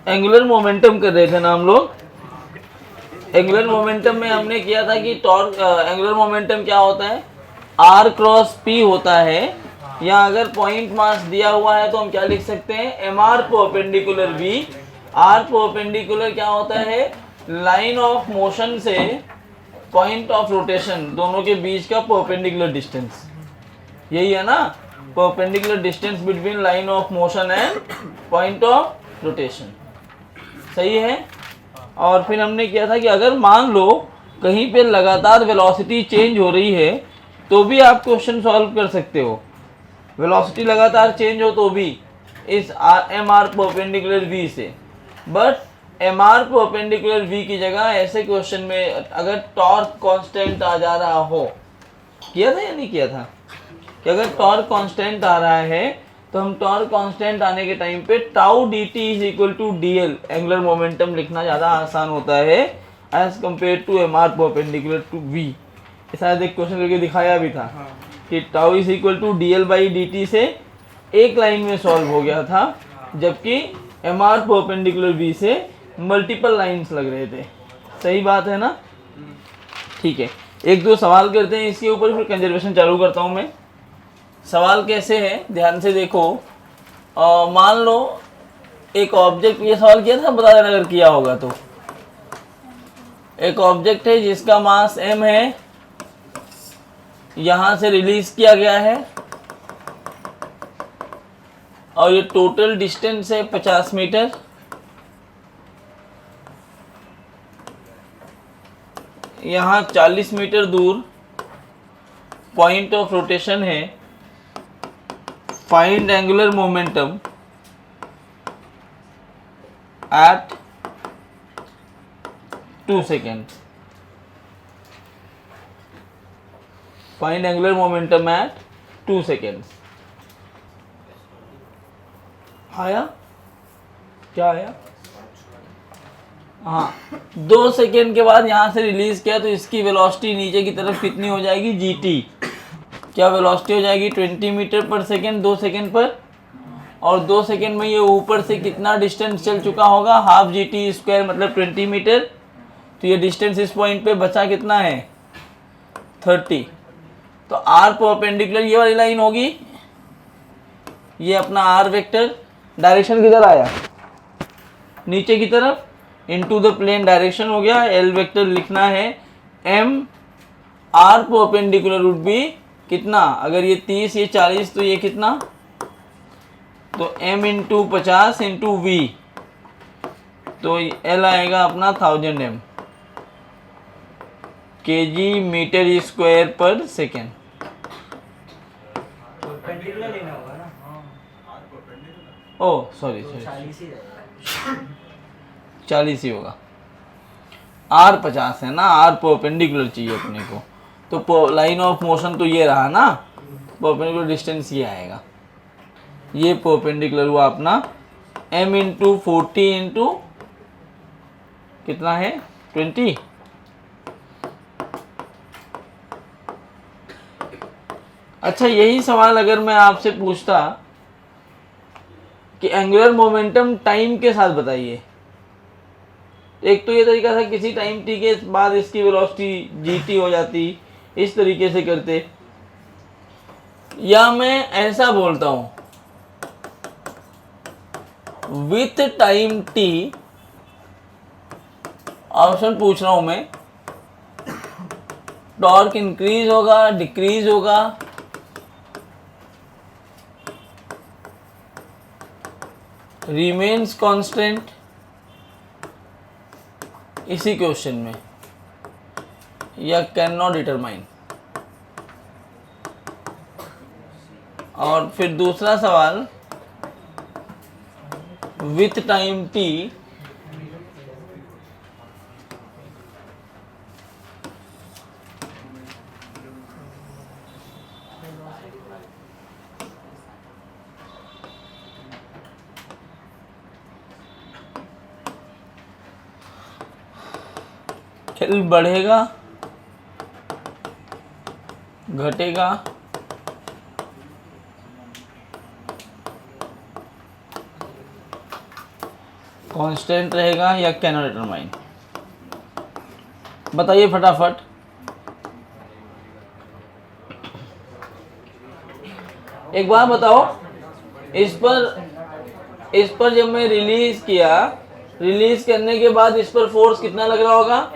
Angular momentum कर रहे थे ना हम लोग। एंगुलर मोमेंटम में हमने किया था कि टॉर्क, एंगुलर मोमेंटम क्या होता है, आर क्रॉस पी होता है, या अगर पॉइंट मास दिया हुआ है तो हम क्या लिख सकते हैं, M R perpendicular V. R perpendicular क्या होता है, लाइन ऑफ मोशन से पॉइंट ऑफ रोटेशन दोनों के बीच का परपेंडिकुलर डिस्टेंस, यही है ना, perpendicular distance between line of motion and point of rotation, सही है। और फिर हमने किया था कि अगर मान लो कहीं पे लगातार वेलोसिटी चेंज हो रही है तो भी आप क्वेश्चन सॉल्व कर सकते हो, वेलोसिटी लगातार चेंज हो तो भी इस एम आर परपेंडिकुलर वी से। But M R perpendicular V की जगह ऐसे क्वेश्चन में अगर टॉर्क कांस्टेंट आ जा रहा हो, किया था या नहीं किया था, कि अगर टॉर्क कांस्टेंट आ रहा है तो हम टॉर्क कांस्टेंट आने के टाइम पे tau D T is equal to D L, angular momentum लिखना ज़्यादा आसान होता है as compare to M R perpendicular to V. शायद एक क्वेश्चन करके दिखाया भी था कि tau is equal to D L by D T से एक लाइन में सॉल्व हो गया था, जबकि एम आर परपेंडिकुलर वी से मल्टीपल लाइन्स लग रहे थे, सही बात है ना। ठीक है, एक दो सवाल करते हैं इसके ऊपर, फिर कंजर्वेशन चालू करता हूँ मैं। सवाल कैसे है, ध्यान से देखो। मान लो एक ऑब्जेक्ट, ये सवाल किया था, बता देना अगर किया होगा तो। एक ऑब्जेक्ट है जिसका मास m है, यहां से रिलीज किया गया है और ये टोटल डिस्टेंस है 50 मीटर। यहाँ 40 मीटर दूर पॉइंट ऑफ रोटेशन है। Find angular momentum at 2 second. Find angular momentum at 2 second. आया, क्या आया, हाँ, 2 सेकेंड के बाद यहाँ से रिलीज किया तो इसकी वेलोसिटी नीचे की तरफ कितनी हो जाएगी, जी टी। क्या वेलोसिटी हो जाएगी 20 मीटर पर सेकेंड 2 सेकेंड पर, और 2 सेकेंड में ये ऊपर से कितना डिस्टेंस चल चुका होगा, हाफ जी टी स्क्वायर मतलब 20 मीटर। तो ये डिस्टेंस इस पॉइंट पे बचा कितना है, 30। तो आर परपेंडिकुलर ये वाली लाइन होगी, ये अपना आर वेक्टर, डायरेक्शन किधर आया, नीचे की तरफ, इनटू द प्लेन डायरेक्शन हो गया। एल वेक्टर लिखना है, M R perpendicular would be कितना, अगर ये 30 ये 40 तो ये कितना, तो m इंटू 50 इंटू वी, तो L आएगा अपना 1000 m kg मीटर स्क्वायर पर सेकेंड। ओ सॉरी 40 ही होगा, R 50 है ना, R परपेंडिकुलर चाहिए अपने को, तो लाइन ऑफ मोशन तो ये रहा ना, परपेंडिकुलर डिस्टेंस ये आएगा, ये परपेंडिकुलर हुआ अपना m इंटू 40 इंटू कितना है 20। अच्छा, यही सवाल अगर मैं आपसे पूछता कि एंगुलर मोमेंटम टाइम के साथ बताइए, एक तो ये तरीका था किसी टाइम t के बाद इसकी वेलोसिटी gt हो जाती, इस तरीके से करते, या मैं ऐसा बोलता हूं विथ टाइम t, ऑप्शन पूछ रहा हूं मैं, टॉर्क इंक्रीज होगा डिक्रीज होगा, रिमेन्स कांस्टेंट, इसी क्वेश्चन में, या कैन नॉट डिटरमाइन। और फिर दूसरा सवाल, विथ टाइम t L बढ़ेगा घटेगा, कांस्टेंट रहेगा या कैन डिटरमाइन? बताइए फटाफट। एक बार बताओ, इस पर जब मैं रिलीज किया, रिलीज करने के बाद इस पर फोर्स कितना लग रहा होगा?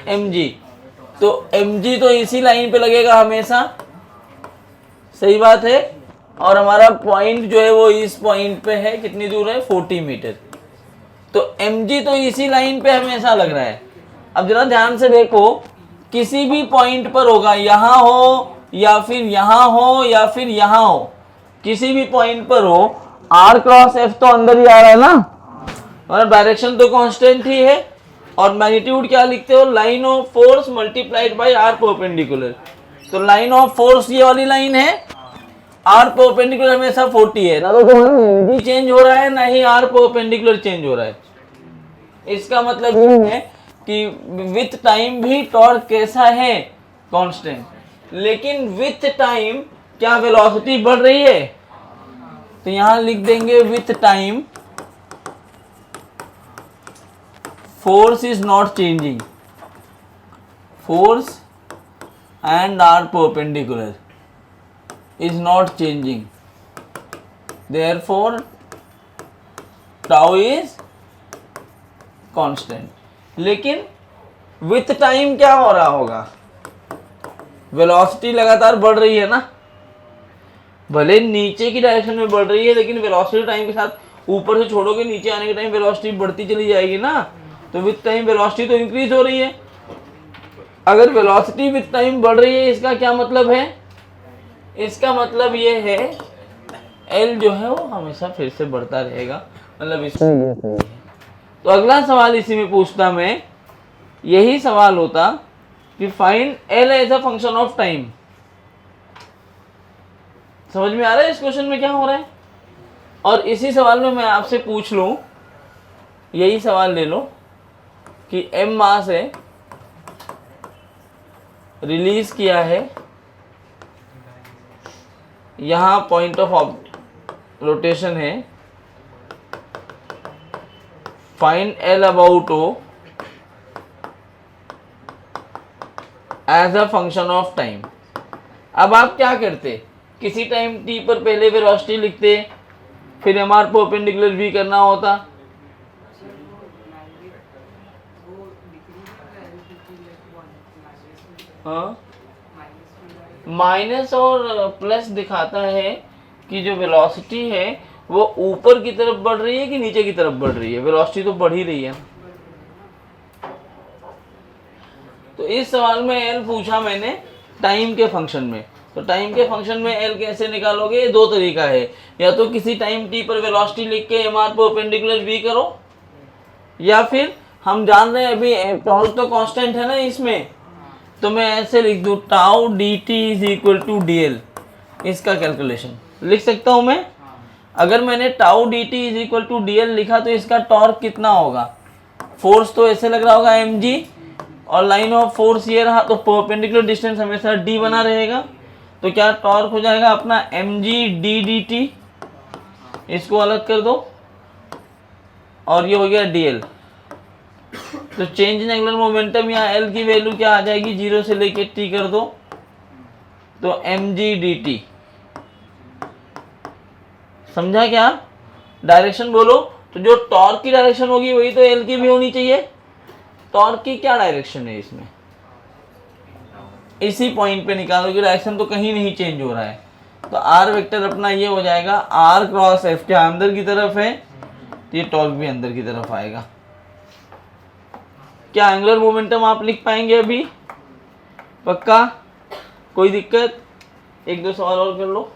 mg। तो mg तो इसी लाइन पे लगेगा हमेशा, सही बात है। और हमारा पॉइंट जो है वो इस पॉइंट पे है, कितनी दूर है? 40 मीटर। तो mg तो इसी लाइन पे हमेशा लग रहा है। अब जरा ध्यान से देखो, किसी भी पॉइंट पर होगा, यहां हो या फिर यहां हो या फिर यहां हो, किसी भी पॉइंट पर हो, r क्रॉस f तो अंदर ही आ रहा है ना, और डायरेक्शन तो कांस्टेंट ही है। और मैग्नीट्यूड क्या लिखते हो? Line of force multiplied by r perpendicular. तो लाइन ऑफ फोर्स ये वाली लाइन है, r परपेंडिकुलर हमेशा 40 है ना, तो mg चेंज हो रहा है ना ही r परपेंडिकुलर चेंज हो रहा है। इसका मतलब ये है कि विथ टाइम भी टॉर्क कैसा है? कांस्टेंट। लेकिन विथ टाइम क्या वेलोसिटी बढ़ रही है? तो यहां लिख देंगे with time force is not changing, force and R perpendicular is not changing, therefore tau is constant. लेकिन विथ टाइम क्या हो रहा होगा? वेलोसिटी लगातार बढ़ रही है ना, भले नीचे की डायरेक्शन में बढ़ रही है, लेकिन वेलोसिटी टाइम के साथ ऊपर से छोड़ोगे, नीचे आने के टाइम वेलोसिटी बढ़ती चली जाएगी ना। तो विथ टाइम वेलोसिटी तो इंक्रीज हो रही है। अगर वेलोसिटी विथ टाइम बढ़ रही है, इसका क्या मतलब है? इसका मतलब ये है एल जो है वो हमेशा फिर से बढ़ता रहेगा, मतलब इसमें ये सही है। तो अगला सवाल इसी में पूछता मैं, यही सवाल होता कि find L as a function of time. समझ में आ रहा है इस क्वेश्चन में क्या हो रहा है? और इसी सवाल में मैं आपसे पूछ लूं, यही सवाल ले लो कि m मास है, रिलीज किया है, यहां पॉइंट ऑफ रोटेशन है, find L about O as a function of time. अब आप क्या करते? किसी टाइम t पर पहले वेलोसिटी लिखते, फिर mr परपेंडिकुलर v करना होता। हाँ, माइनस और प्लस दिखाता है कि जो वेलोसिटी है वो ऊपर की तरफ बढ़ रही है कि नीचे की तरफ बढ़ रही है। वेलोसिटी तो बढ़ ही रही है। तो इस सवाल में एल पूछा मैंने टाइम के फंक्शन में। तो टाइम के फंक्शन में एल कैसे निकालोगे? ये दो तरीका है, या तो किसी टाइम टी पर वेलोसिटी लिख के एम आर परपेंडिकुलर वी करो, या फिर हम जान रहे हैं अभी टॉर्क तो कांस्टेंट है ना इसमें, तो मैं ऐसे लिख दूं tau D T is equal to D L. इसका कैलकुलेशन लिख सकता हूं मैं। अगर मैंने tau D T is equal to D L लिखा तो इसका टॉर्क कितना होगा? फोर्स तो ऐसे लग रहा होगा एम जी, और लाइन ऑफ फोर्स ये रहा, तो परपेंडिकुलर डिस्टेंस हमेशा डी बना रहेगा। तो क्या टॉर्क हो जाएगा अपना M G D D T, इसको अलग कर दो, और ये हो गया डी एल। तो चेंज इन एंगुलर मोमेंटम या एल की वैल्यू क्या आ जाएगी? 0 से लेके टी कर दो, तो एम जी डी टी। समझा क्या? डायरेक्शन बोलो, तो जो टॉर्क की डायरेक्शन होगी वही तो एल की भी होनी चाहिए। टॉर्क की क्या डायरेक्शन है इसमें? इसी पॉइंट पे निकालोगे, डायरेक्शन तो कहीं नहीं चेंज हो रहा है। तो आर वेक्टर अपना ये हो जाएगा, आर क्रॉस एफ क्या अंदर की तरफ है, तो ये टॉर्क भी अंदर की तरफ आएगा। क्या एंगुलर मोमेंटम आप लिख पाएंगे अभी? पक्का? कोई दिक्कत? एक दो सवाल और कर लो।